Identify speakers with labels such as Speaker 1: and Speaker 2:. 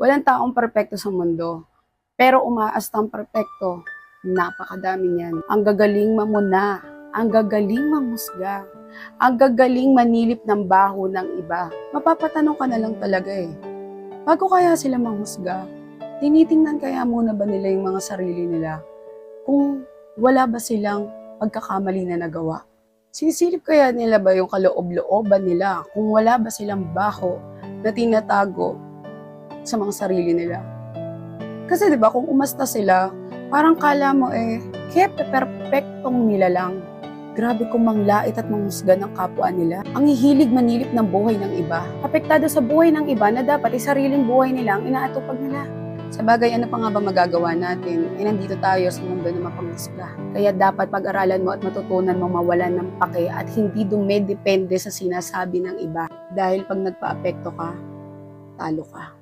Speaker 1: Walang taong perpekto sa mundo, pero umaastang perpekto, napakadami niyan. Ang gagaling mamuna, ang gagaling mamusga, ang gagaling manilip ng baho ng iba. Mapapatanong ka na lang talaga bago kaya sila manghusga, tinitingnan kaya muna ba nila yung mga sarili nila kung wala ba silang pagkakamali na nagawa? Sinisilip kaya nila ba yung kaloob-looban nila kung wala ba silang baho na tinatago sa mga sarili nila? Kasi 'di ba kung umasta sila, parang kala mo perpektong nila lang. Grabe kung manglait at manghusga ng kapwa nila. Ang hihilig manilip ng buhay ng iba. Apektado sa buhay ng iba na dapat sariling buhay nila ang inaatupag nila. Sa bagay, ano pa nga ba magagawa natin? Nandito tayo sa mundo na mapanghusga. Kaya dapat pag-aralan mo at matutunan mo mawalan ng pake at hindi dumedepende sa sinasabi ng iba. Dahil pag nagpa-apekto ka, talo ka.